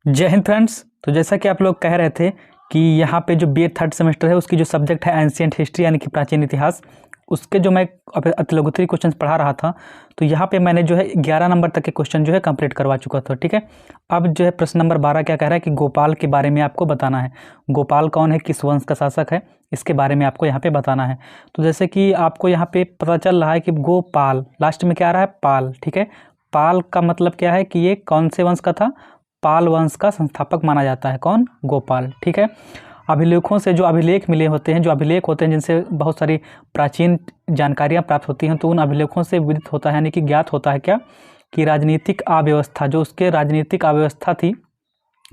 जय हिंद फ्रेंड्स। तो जैसा कि आप लोग कह रहे थे कि यहाँ पे जो बीए थर्ड सेमेस्टर है उसकी जो सब्जेक्ट है एंशिएंट हिस्ट्री यानी कि प्राचीन इतिहास, उसके जो मैं अति लघुत्तरी क्वेश्चन पढ़ा रहा था तो यहाँ पे मैंने जो है 11 नंबर तक के क्वेश्चन जो है कंप्लीट करवा चुका था। ठीक है, अब जो है प्रश्न नंबर 12 क्या कह रहा है कि गोपाल के बारे में आपको बताना है। गोपाल कौन है, किस वंश का शासक है, इसके बारे में आपको यहाँ पे बताना है। तो जैसे कि आपको यहाँ पे पता चल रहा है कि गोपाल लास्ट में क्या आ रहा है, पाल। ठीक है, पाल का मतलब क्या है कि ये कौन से वंश का था, पाल वंश का संस्थापक माना जाता है। कौन, गोपाल। ठीक है, अभिलेखों से जो अभिलेख मिले होते हैं, जो अभिलेख होते हैं जिनसे बहुत सारी प्राचीन जानकारियां प्राप्त होती हैं, तो उन अभिलेखों से विदित होता है यानी कि ज्ञात होता है क्या कि राजनीतिक अव्यवस्था, जो उसके राजनीतिक अव्यवस्था थी,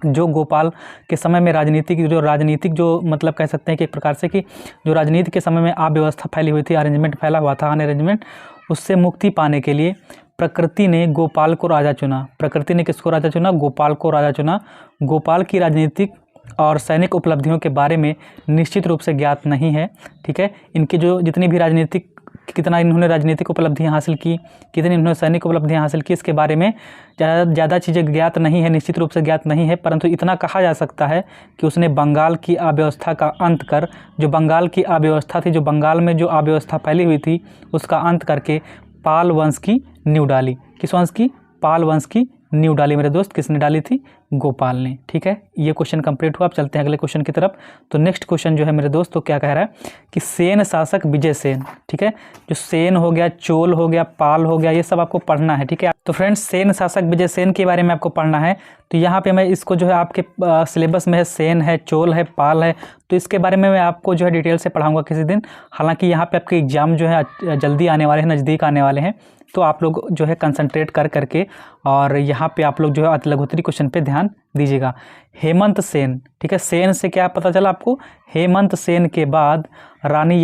जो गोपाल के समय में राजनीतिक जो मतलब कह सकते हैं कि एक प्रकार से कि जो राजनीति के समय में अव्यवस्था फैली हुई थी, अरेंजमेंट फैला हुआ था, अनअरेंजमेंट, उससे मुक्ति पाने के लिए प्रकृति ने गोपाल को राजा चुना। प्रकृति ने किसको राजा चुना, गोपाल को राजा चुना। गोपाल की राजनीतिक और सैनिक उपलब्धियों के बारे में निश्चित रूप से ज्ञात नहीं है। ठीक है, इनकी जो जितनी भी राजनीतिक, कितना इन्होंने राजनीतिक उपलब्धियां हासिल की, कितनी इन्होंने सैनिक उपलब्धियां हासिल की, इसके बारे में ज़्यादा चीज़ें ज्ञात नहीं है, निश्चित रूप से ज्ञात नहीं है। परंतु इतना कहा जा सकता है कि उसने बंगाल की अव्यवस्था का अंत कर, जो बंगाल की अव्यवस्था थी, जो बंगाल में जो अव्यवस्था फैली हुई थी, उसका अंत करके पाल वंश की नींव डाली। किस वंश की, पाल वंश की नींव डाली मेरे दोस्त। किसने डाली थी, गोपाल ने। ठीक है, ये क्वेश्चन कंप्लीट हुआ। अब चलते हैं अगले क्वेश्चन की तरफ। तो नेक्स्ट क्वेश्चन जो है मेरे दोस्त, तो क्या कह रहा है कि सेन शासक विजय सेन। ठीक है, जो सेन हो गया, चोल हो गया, पाल हो गया, ये सब आपको पढ़ना है। ठीक है, तो फ्रेंड्स सेन शासक विजय सेन के बारे में आपको पढ़ना है। तो यहाँ पे मैं इसको जो है आपके सिलेबस में है, सेन है, चोल है, पाल है, तो इसके बारे में मैं आपको जो है डिटेल से पढ़ाऊँगा किसी दिन। हालाँकि यहाँ पे आपके एग्जाम जो है जल्दी आने वाले हैं, नज़दीक आने वाले हैं, तो आप लोग जो है कंसंट्रेट करके और यहाँ पे आप लोग जो है अति लघुत्तरी क्वेश्चन पे ध्यान दीजिएगा। हेमंत सेन। ठीक है, सेन से क्या पता चला आपको, हेमंत सेन के बाद रानी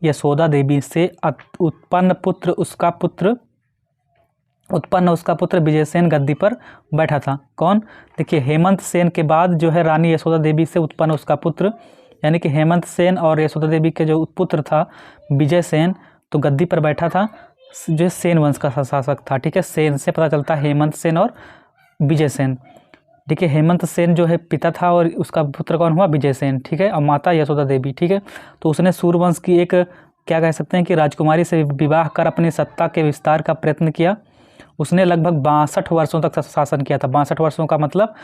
यशोदा देवी से उत्पन्न उसका पुत्र विजयसेन गद्दी पर बैठा था। कौन, देखिए हेमंत सेन के बाद जो है रानी यशोदा देवी से उत्पन्न उसका पुत्र, यानी कि हेमंत सेन और यशोदा देवी के जो पुत्र था विजयसेन, तो गद्दी पर बैठा था, जो सेन वंश का शासक था। ठीक है, सेन से पता चलता है हेमंत सेन और विजयसेन। ठीक है, हेमंत सेन जो है पिता था और उसका पुत्र कौन हुआ, विजयसेन। ठीक है, और माता यशोदा देवी। ठीक है, तो उसने सूर्यवंश की एक क्या कह सकते हैं कि राजकुमारी से विवाह कर अपनी सत्ता के विस्तार का प्रयत्न किया। उसने लगभग 62 वर्षों तक शासन किया था। 62 वर्षों का मतलब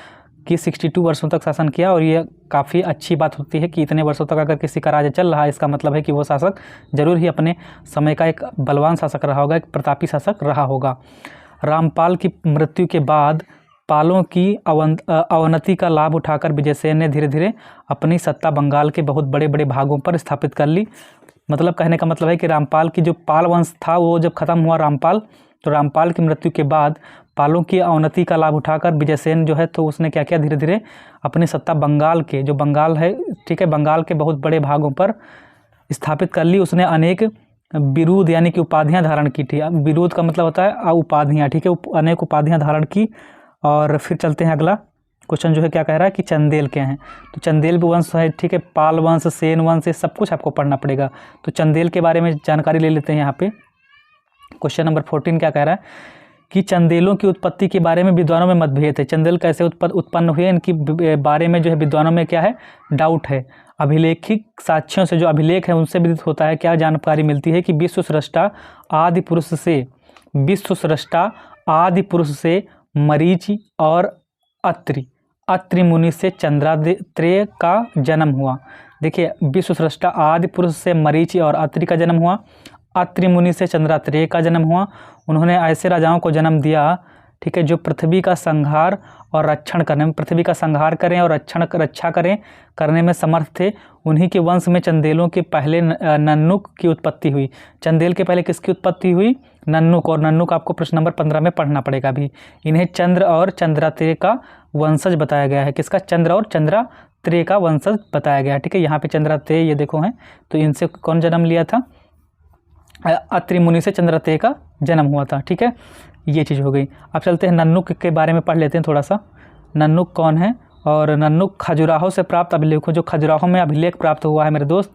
कि 62 वर्षों तक शासन किया, और ये काफ़ी अच्छी बात होती है कि इतने वर्षों तक अगर किसी का राज्य चल रहा है, इसका मतलब है कि वो शासक जरूर ही अपने समय का एक बलवान शासक रहा होगा, एक प्रतापी शासक रहा होगा। रामपाल की मृत्यु के बाद पालों की अवनति का लाभ उठाकर विजयसेन ने धीरे धीरे अपनी सत्ता बंगाल के बहुत बड़े बड़े भागों पर स्थापित कर ली। मतलब कहने का मतलब है कि रामपाल की जो पाल वंश था वो जब खत्म हुआ रामपाल, तो रामपाल की मृत्यु के बाद पालों की अवनति का लाभ उठाकर विजयसेन जो है तो उसने क्या किया, धीरे धीरे अपनी सत्ता बंगाल के, जो बंगाल है, ठीक है, बंगाल के बहुत बड़े भागों पर स्थापित कर ली। उसने अनेक बिरुद यानी कि उपाधियां धारण की थी। बिरुद का मतलब होता है उपाधियां। ठीक है, अनेक उपाधियां धारण की। और फिर चलते हैं अगला क्वेश्चन जो है क्या कह रहा है कि चंदेल क्या हैं। तो चंदेल भी वंश है। ठीक है, पाल वंश, सेन वंश, ये सब कुछ आपको पढ़ना पड़ेगा। तो चंदेल के बारे में जानकारी ले लेते हैं। यहाँ पे क्वेश्चन नंबर 14 क्या कह रहा है कि चंदेलों की उत्पत्ति के बारे में विद्वानों में मतभेद है। चंदेल कैसे उत्पन्न हुए, इनकी बारे में जो है विद्वानों में क्या है, डाउट है। अभिलेखिक साक्ष्यों से, जो अभिलेख है उनसे विदित होता है, क्या जानकारी मिलती है कि विश्व सृष्टा आदि पुरुष से मरीचि और अत्रि मुनि से चंद्रात्रेय का जन्म हुआ। देखिए, विश्व सृष्टा आदि पुरुष से मरीचि और अत्रि का जन्म हुआ, अत्रि मुनि से चंद्रात्रेय का जन्म हुआ। उन्होंने ऐसे राजाओं को जन्म दिया, ठीक है, जो पृथ्वी का संहार और रक्षण करने में, पृथ्वी का संहार करें और रक्षा करने में समर्थ थे। उन्हीं के वंश में चंदेलों के पहले नन्नुक की उत्पत्ति हुई। चंदेल के पहले किसकी उत्पत्ति हुई, नन्नुक। और नन्नुक आपको प्रश्न नंबर 15 में पढ़ना पड़ेगा अभी। इन्हें चंद्र और चंद्रात्रेय का वंशज बताया गया है। किसका, चंद्र और चंद्रात्रेय का वंशज बताया गया है। ठीक है, यहाँ पे चंद्रात्रेय ये देखो हैं, तो इनसे कौन जन्म लिया था, अत्रि मुनि से चंद्रात्रेय का जन्म हुआ था। ठीक है, ये चीज़ हो गई। अब चलते हैं नन्नुक के बारे में पढ़ लेते हैं थोड़ा सा। नन्नुक कौन है, और नन्नुक खजुराहो से प्राप्त अभिलेखों, जो खजुराहो में अभिलेख प्राप्त हुआ है मेरे दोस्त,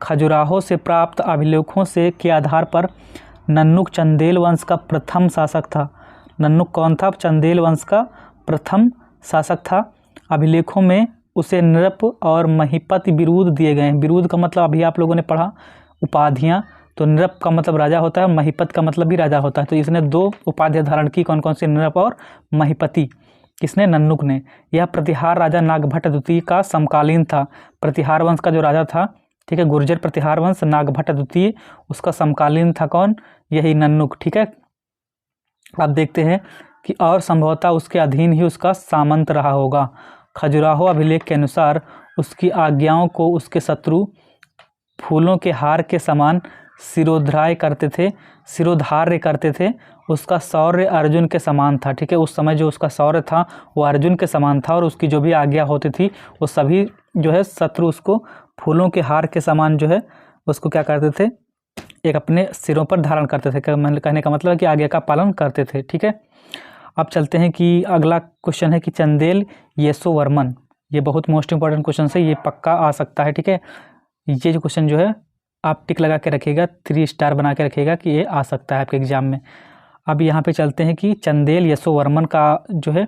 खजुराहो से प्राप्त अभिलेखों से के आधार पर नन्नुक चंदेल वंश का प्रथम शासक था। नन्नुक कौन था, चंदेल वंश का प्रथम शासक था। अभिलेखों में उसे नृप और महीपति बिरुद दिए गए हैं। बिरुद का मतलब अभी आप लोगों ने पढ़ा उपाधियाँ, तो नृप का मतलब राजा होता है, महीपत का मतलब भी राजा होता है। तो इसने 2 उपाधियाँ धारण की, कौन कौन सी, नृप और महीपति। किसने? नन्नुक ने। यह प्रतिहार राजा नागभट्ट द्वितीय का समकालीन था। प्रतिहार वंश का जो राजा था, ठीक है, गुर्जर प्रतिहार वंश, नागभट्ट द्वितीय, उसका समकालीन था कौन? यही नन्नुक, ठीक है। अब देखते हैं कि और संभवतः उसके अधीन ही उसका सामंत रहा होगा। खजुराहो अभिलेख के अनुसार उसकी आज्ञाओं को उसके शत्रु फूलों के हार के समान सिरोधार्य करते थे। उसका शौर्य अर्जुन के समान था, ठीक है। उस समय जो उसका शौर्य था वो अर्जुन के समान था, और उसकी जो भी आज्ञा होती थी वो सभी जो है शत्रु उसको फूलों के हार के समान जो है उसको क्या करते थे? एक अपने सिरों पर धारण करते थे। कहने का मतलब है कि आज्ञा का पालन करते थे, ठीक है। अब चलते हैं कि अगला क्वेश्चन है कि चंदेल यशोवर्मन। ये बहुत मोस्ट इंपॉर्टेंट क्वेश्चन है, ये पक्का आ सकता है, ठीक है। ये जो क्वेश्चन जो है आप टिक लगा के रखिएगा, 3 स्टार बना के रखिएगा कि ये आ सकता है आपके एग्जाम में। अब यहाँ पे चलते हैं कि चंदेल यशोवर्मन का जो है,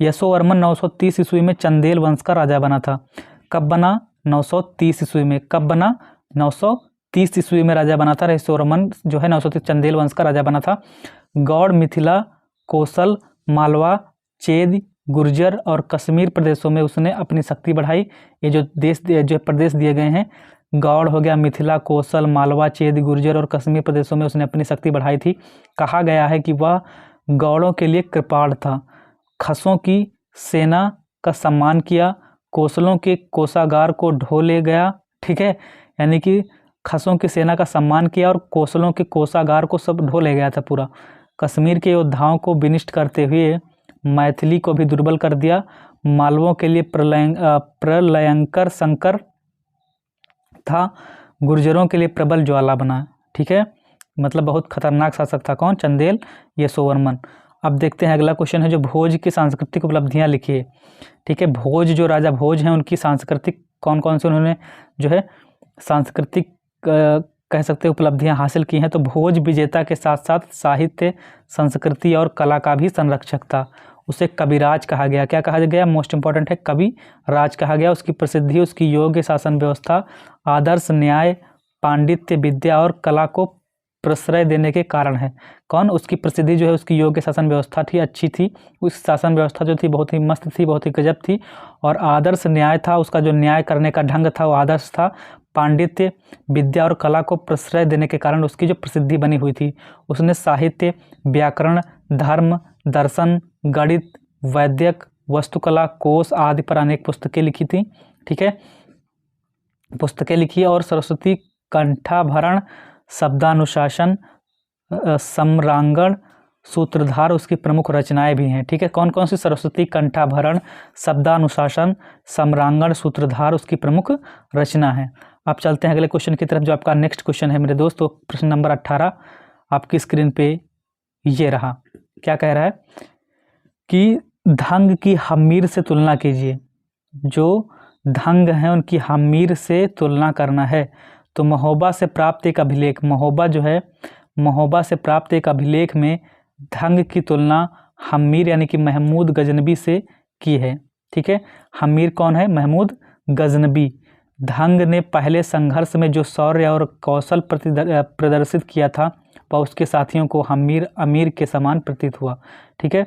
यशोवर्मन 930 ईस्वी में चंदेल वंश का राजा बना था। कब बना? 930 ईस्वी में। कब बना? 930 ईस्वी में राजा बना था यशोवर्मन जो है 930 चंदेल वंश का राजा बना था। गौड़, मिथिला, कोसल, मालवा, चेद, गुर्जर और कश्मीर प्रदेशों में उसने अपनी शक्ति बढ़ाई। ये जो प्रदेश दिए गए हैं, गौड़ हो गया, मिथिला, कोसल, मालवा, चेद, गुर्जर और कश्मीर प्रदेशों में उसने अपनी शक्ति बढ़ाई थी। कहा गया है कि वह गौड़ों के लिए कृपाण था, खसों की सेना का सम्मान किया, कोसलों के कोषागार को ढो ले गया, ठीक है। यानी कि खसों की सेना का सम्मान किया और कोसलों के कोषागार को सब ढो ले गया था पूरा। कश्मीर के योद्धाओं को विनिष्ट करते हुए मैथिली को भी दुर्बल कर दिया। मालवों के लिए प्रलयंकर शंकर था, गुर्जरों के लिए प्रबल ज्वाला बना, ठीक है। मतलब बहुत खतरनाक शासक था कौन? चंदेल यशोवर्मन। अब देखते हैं अगला क्वेश्चन है जो भोज की सांस्कृतिक उपलब्धियां लिखिए, ठीक है। भोज जो राजा भोज हैं उनकी सांस्कृतिक कौन कौन से उन्होंने जो है सांस्कृतिक कह सकते उपलब्धियां हासिल की हैं। तो भोज विजेता के साथ साथ साहित्य, संस्कृति और कला का भी संरक्षक था। उसे कविराज कहा गया। क्या कहा गया? मोस्ट इंपॉर्टेंट है, कवि राज कहा गया। उसकी प्रसिद्धि उसकी योग्य शासन व्यवस्था, आदर्श न्याय, पांडित्य, विद्या और कला को प्रश्रय देने के कारण है। कौन? उसकी प्रसिद्धि जो है उसकी योग्य शासन व्यवस्था थी, अच्छी थी। उस शासन व्यवस्था जो थी बहुत ही मस्त थी, बहुत ही गजब थी। और आदर्श न्याय था, उसका जो न्याय करने का ढंग था वो आदर्श था। पांडित्य, विद्या और कला को प्रश्रय देने के कारण उसकी जो प्रसिद्धि बनी हुई थी। उसने साहित्य, व्याकरण, धर्म, दर्शन, गणित, वैद्यक, वस्तुकला, कोश आदि पर अनेक पुस्तकें लिखी थी, ठीक है। पुस्तकें लिखी और सरस्वती कंठाभरण, शब्दानुशासन, सम्रांगण, सूत्रधार उसकी प्रमुख रचनाएं भी हैं, ठीक है। कौन कौन सी? सरस्वती कंठाभरण, शब्दानुशासन, सम्रांगण, सूत्रधार उसकी प्रमुख रचना है। अब चलते हैं अगले क्वेश्चन की तरफ जो आपका नेक्स्ट क्वेश्चन है मेरे दोस्तों। प्रश्न नंबर 18 आपकी स्क्रीन पे ये रहा। क्या कह रहा है कि धंग की हम्मीर से तुलना कीजिए। जो धंग हैं उनकी हम्मीर से तुलना करना है। तो महोबा से प्राप्त एक अभिलेख, महोबा जो है महोबा से प्राप्त एक अभिलेख में धंग की तुलना हम्मीर यानी कि महमूद गजनबी से की है, ठीक है। हम्मीर कौन है? महमूद गजनबी। धंग ने पहले संघर्ष में जो शौर्य और कौशल प्रदर्शित किया था वह उसके साथियों को हम्मीर अमीर के समान प्रतीत हुआ, ठीक है।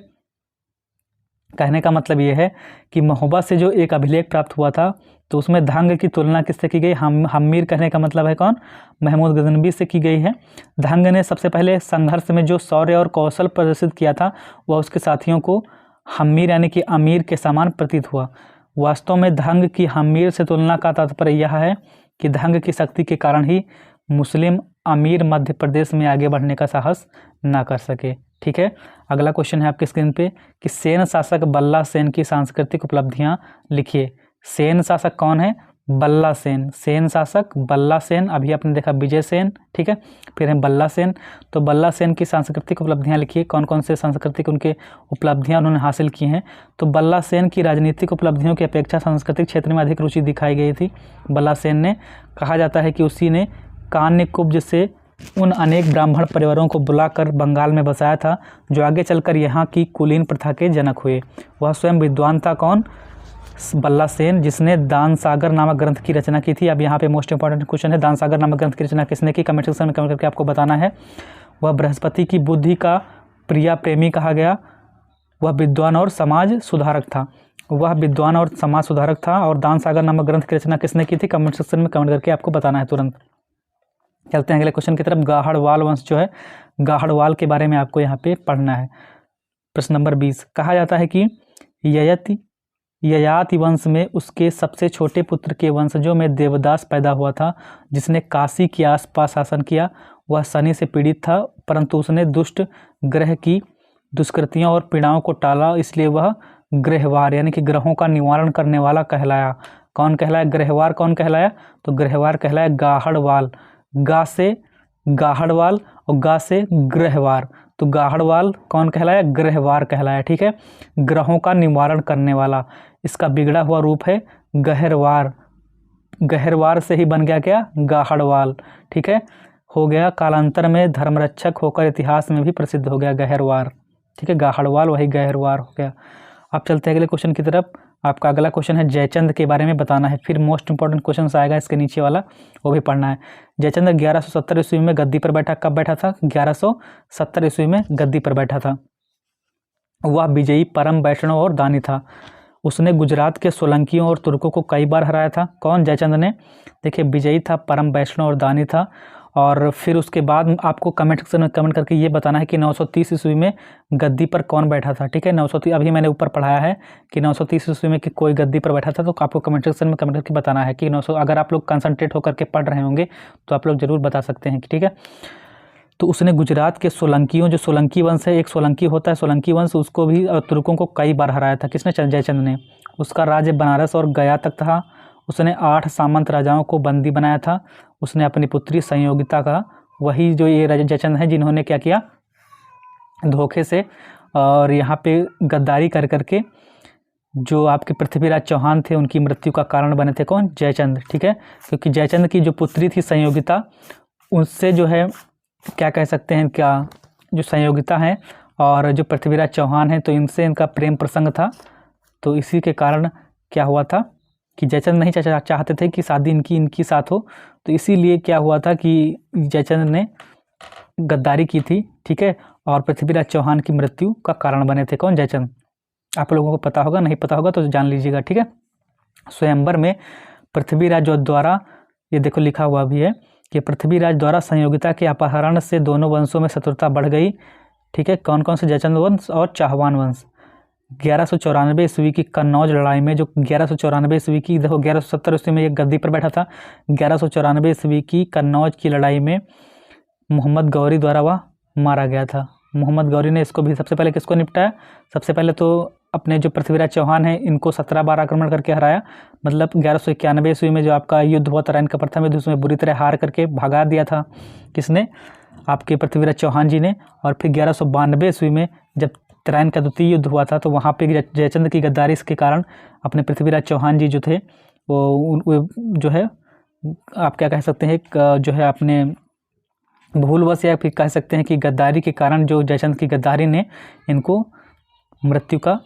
कहने का मतलब ये है कि महोबा से जो एक अभिलेख प्राप्त हुआ था तो उसमें धंग की तुलना किससे की गई? हम्मीर कहने का मतलब है कौन? महमूद गजनबी से की गई है। धंग ने सबसे पहले संघर्ष में जो शौर्य और कौशल प्रदर्शित किया था वह उसके साथियों को हम्मीर यानी कि अमीर के समान प्रतीत हुआ। वास्तव में धंग की हम्मीर से तुलना का तात्पर्य यह है कि धंग की शक्ति के कारण ही मुस्लिम अमीर मध्य प्रदेश में आगे बढ़ने का साहस न कर सके, ठीक है। अगला क्वेश्चन है आपके स्क्रीन पे कि सेन शासक बल्ला सेन की सांस्कृतिक उपलब्धियां लिखिए। सेन शासक कौन है? बल्ला सेन। सेन शासक बल्ला सेन, अभी आपने देखा विजय सेन, ठीक है, फिर है बल्ला सेन। तो बल्ला सेन की सांस्कृतिक उपलब्धियां लिखिए, कौन कौन से सांस्कृतिक उनके उपलब्धियां उन्होंने हासिल की हैं। तो बल्ला सेन की राजनीतिक उपलब्धियों की अपेक्षा सांस्कृतिक क्षेत्र में अधिक रुचि दिखाई गई थी। बल्ला सेन ने, कहा जाता है कि उसी ने कान्य कुब्ज से उन अनेक ब्राह्मण परिवारों को बुलाकर बंगाल में बसाया था जो आगे चलकर यहाँ की कुलीन प्रथा के जनक हुए। वह स्वयं विद्वान था कौन? बल्ला सेन, जिसने दान सागर नामक ग्रंथ की रचना की थी। अब यहाँ पे मोस्ट इंपॉर्टेंट क्वेश्चन है, दान सागर नामक ग्रंथ की रचना किसने की? कमेंट सेक्शन में कमेंट करके आपको बताना है। वह बृहस्पति की बुद्धि का प्रिया प्रेमी कहा गया। वह विद्वान और समाज सुधारक था। वह विद्वान और समाज सुधारक था। और दान सागर नामक ग्रंथ की रचना किसने की थी? कमेंट सेक्शन में कमेंट करके आपको बताना है तुरंत। चलते हैं अगले क्वेश्चन की तरफ। गाहड़वाल वंश जो है, गाहड़वाल के बारे में आपको यहाँ पे पढ़ना है। प्रश्न नंबर 20, कहा जाता है कि ययाति वंश में उसके सबसे छोटे पुत्र के वंशजों में देवदास पैदा हुआ था, जिसने काशी के आसपास शासन किया। वह शनि से पीड़ित था, परंतु उसने दुष्ट ग्रह की दुष्कृतियों और पीड़ाओं को टाला, इसलिए वह ग्रहवार यानी कि ग्रहों का निवारण करने वाला कहलाया। कौन कहलाया? ग्रहवार। कौन कहलाया? तो ग्रहवार कहलाया गाहड़वाल। गा से गाहड़वाल और गा से ग्रहवार। तो गाहड़वाल कौन कहलाया? ग्रहवार कहलाया। ठीक है, ग्रहों का निवारण करने वाला। इसका बिगड़ा हुआ रूप है गहरवार। गहरवार से ही बन गया क्या? गाहड़वाल। ठीक है, हो गया कालांतर में धर्मरक्षक होकर इतिहास में भी प्रसिद्ध हो गया गहरवार। ठीक है, गाहड़वाल वही गहरवार हो गया। अब चलते हैं अगले क्वेश्चन की तरफ। आपका अगला क्वेश्चन है जयचंद के बारे में बताना है। फिर मोस्ट इंपॉर्टेंट क्वेश्चन आएगा इसके नीचे वाला, वो भी पढ़ना है। जयचंद 1170 ईस्वी में गद्दी पर बैठा। कब बैठा था? 1170 ईस्वी में गद्दी पर बैठा था। वह विजयी, परम वैष्णव और दानी था। उसने गुजरात के सोलंकियों और तुर्कों को कई बार हराया था। कौन? जयचंद ने। देखिए, विजयी था, परम वैष्णव और दानी था। और फिर उसके बाद आपको कमेंट सेक्शन में कमेंट करके ये बताना है कि 930 ईस्वी में गद्दी पर कौन बैठा था। ठीक है, 930 अभी मैंने ऊपर पढ़ाया है कि 930 ईस्वी में कि कोई गद्दी पर बैठा था, तो आपको कमेंट सेक्शन में कमेंट करके बताना है कि 900। अगर आप लोग कंसंट्रेट होकर के पढ़ रहे होंगे तो आप लोग जरूर बता सकते हैं कि ठीक है। तो उसने गुजरात के सोलंकियों, जो सोलंकी वंश है, एक सोलंकी होता है सोलंकी वंश, उसको भी तुर्कों को कई बार हराया था। किसने? जयचंद ने। उसका राज्य बनारस और गया तक था। उसने 8 सामंत राजाओं को बंदी बनाया था। उसने अपनी पुत्री संयोगिता का, वही जो ये राजा जयचंद हैं जिन्होंने क्या किया, धोखे से और यहाँ पे गद्दारी कर करके जो आपके पृथ्वीराज चौहान थे उनकी मृत्यु का कारण बने थे। कौन? जयचंद। ठीक है, क्योंकि जयचंद की जो पुत्री थी संयोगिता, उससे जो है क्या कह सकते हैं, क्या जो संयोगिता है और जो पृथ्वीराज चौहान हैं, तो इनसे इनका प्रेम प्रसंग था। तो इसी के कारण क्या हुआ था कि जयचंद नहीं चाहते थे कि शादी इनकी साथ हो, तो इसीलिए क्या हुआ था कि जयचंद ने गद्दारी की थी। ठीक है, और पृथ्वीराज चौहान की मृत्यु का कारण बने थे। कौन? जयचंद। आप लोगों को पता होगा, नहीं पता होगा तो जान लीजिएगा। ठीक है, स्वयंवर में पृथ्वीराज द्वारा, ये देखो लिखा हुआ भी है कि पृथ्वीराज द्वारा संयोगिता के अपहरण से दोनों वंशों में शत्रुता बढ़ गई। ठीक है, कौन कौन से? जयचंद वंश और चाहवान वंश। 1194 ईस्वी की कन्नौज लड़ाई में, जो 1194 ईस्वी की, देखो 1170 ईस्वी में ये गद्दी पर बैठा था। 1194 ईस्वी की कन्नौज की लड़ाई में मोहम्मद गौरी द्वारा वह मारा गया था। मोहम्मद गौरी ने इसको भी सबसे पहले किसको निपटाया? सबसे पहले तो अपने जो पृथ्वीराज चौहान है इनको 17 बार आक्रमण करके हराया। मतलब 1191 ईस्वी में जो आपका युद्ध हुआ तराइन का प्रथम युद्ध, उसमें बुरी तरह हार करके भगा दिया था। किसने? आपके पृथ्वीराज चौहान जी ने। और फिर 1192 ईस्वी में जब तराइन का द्वितीय युद्ध हुआ था, तो वहाँ पे जयचंद की गद्दारी के कारण अपने पृथ्वीराज चौहान जी जो थे वो जो है आप क्या कह सकते हैं, जो है अपने भूलवश या फिर कह सकते हैं कि गद्दारी के कारण जो जयचंद की गद्दारी ने इनको मृत्यु का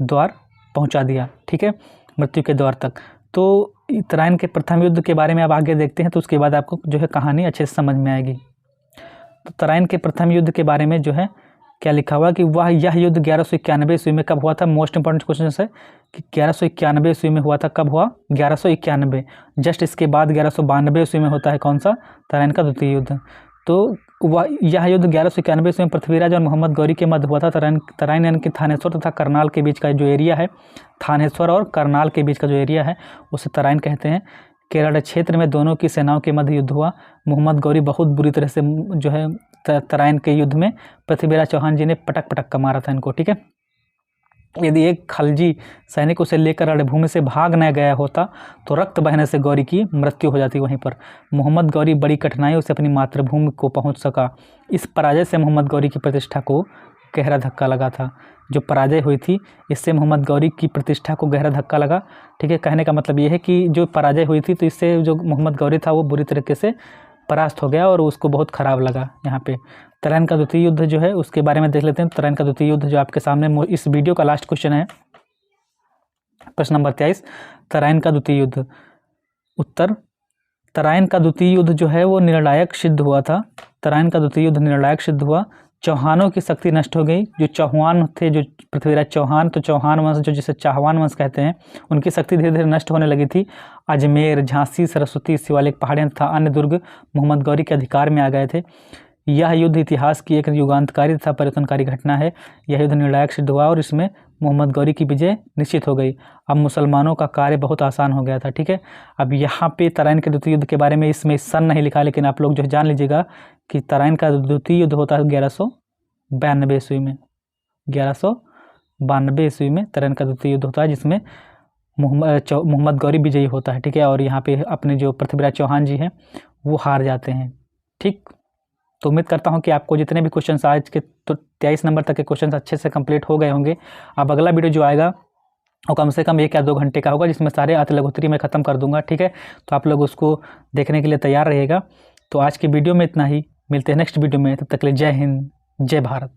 द्वार पहुंचा दिया। ठीक है, मृत्यु के द्वार तक। तो तराइन के प्रथम युद्ध के बारे में आप आगे देखते हैं, तो उसके बाद आपको जो है कहानी अच्छे से समझ में आएगी। तो तराइन के प्रथम युद्ध के बारे में जो है क्या लिखा हुआ कि यह युद्ध 1191 ईस्वी में कब हुआ था? मोस्ट इंपॉर्टेंट क्वेश्चन है कि 1191 ईस्वी में हुआ था। कब हुआ? 1191। जस्ट इसके बाद 1192 ईस्वी में होता है कौन सा? तराइन का द्वितीय युद्ध। तो यह युद्ध 1191 ईस्वी में पृथ्वीराज और मोहम्मद गौरी के मध्य हुआ था। तराइन यानी कि थानेश्वर तथा करनाल के बीच का जो एरिया है, थानेश्वर और करनाल के बीच का जो एरिया है उसे तराइन कहते हैं। केरल क्षेत्र में दोनों की सेनाओं के मध्य युद्ध हुआ। मोहम्मद गौरी बहुत बुरी तरह से जो है तराइन के युद्ध में पृथ्वीराज चौहान जी ने पटक का मारा था इनको। ठीक है, यदि एक खलजी सैनिक उसे लेकर रणभूमि से भाग न गया होता तो रक्त बहने से गौरी की मृत्यु हो जाती वहीं पर। मोहम्मद गौरी बड़ी कठिनाइयों से अपनी मातृभूमि को पहुंच सका। इस पराजय से मोहम्मद गौरी की प्रतिष्ठा को गहरा धक्का लगा था। जो पराजय हुई थी इससे मोहम्मद गौरी की प्रतिष्ठा को गहरा धक्का लगा। ठीक है, कहने का मतलब ये है कि जो पराजय हुई थी तो इससे जो मोहम्मद गौरी था वो बुरी तरीके से परास्त हो गया और उसको बहुत ख़राब लगा। यहाँ पे तराइन का द्वितीय युद्ध जो है उसके बारे में देख लेते हैं। तराइन का द्वितीय युद्ध जो आपके सामने इस वीडियो का लास्ट क्वेश्चन है, प्रश्न नंबर 23, तराइन का द्वितीय युद्ध। उत्तर, तराइन का द्वितीय युद्ध जो है वो निर्णायक सिद्ध हुआ था। तराइन का द्वितीय युद्ध निर्णायक सिद्ध हुआ। चौहानों की शक्ति नष्ट हो गई। जो चौहान थे, जो पृथ्वीराज चौहान, तो चौहान वंश जो जिसे चाहवान वंश कहते हैं, उनकी शक्ति धीरे धीरे नष्ट होने लगी थी। अजमेर, झांसी, सरस्वती, शिवालिक पहाड़ियाँ तथा अन्य दुर्ग मोहम्मद गौरी के अधिकार में आ गए थे। यह युद्ध इतिहास की एक युगांतकारी तथा परिवर्तनकारी घटना है। यह युद्ध निर्णायक सिद्ध हुआ और इसमें मोहम्मद गौरी की विजय निश्चित हो गई। अब मुसलमानों का कार्य बहुत आसान हो गया था। ठीक है, अब यहाँ पे तराइन के द्वितीय युद्ध के बारे में इसमें सन नहीं लिखा, लेकिन आप लोग जो जान लीजिएगा कि तराइन का द्वितीय युद्ध होता है 1192 ईस्वी में। 1192 ईस्वी में तराइन का द्वितीय युद्ध होता है, जिसमें मोहम्मद गौरी विजयी होता है। ठीक है, और यहाँ पे अपने जो पृथ्वीराज चौहान जी हैं वो हार जाते हैं। ठीक, तो उम्मीद करता हूँ कि आपको जितने भी क्वेश्चन आज के तो 23 नंबर तक के क्वेश्चन अच्छे से कंप्लीट हो गए होंगे। अब अगला वीडियो जो आएगा वो कम से कम 1 या 2 घंटे का होगा, जिसमें सारे अति लघुत्तरी मैं ख़त्म कर दूंगा। ठीक है, तो आप लोग उसको देखने के लिए तैयार रहिएगा। तो आज की वीडियो में इतना ही, मिलते हैं नेक्स्ट वीडियो में, तब तक के लिए जय हिंद, जय भारत।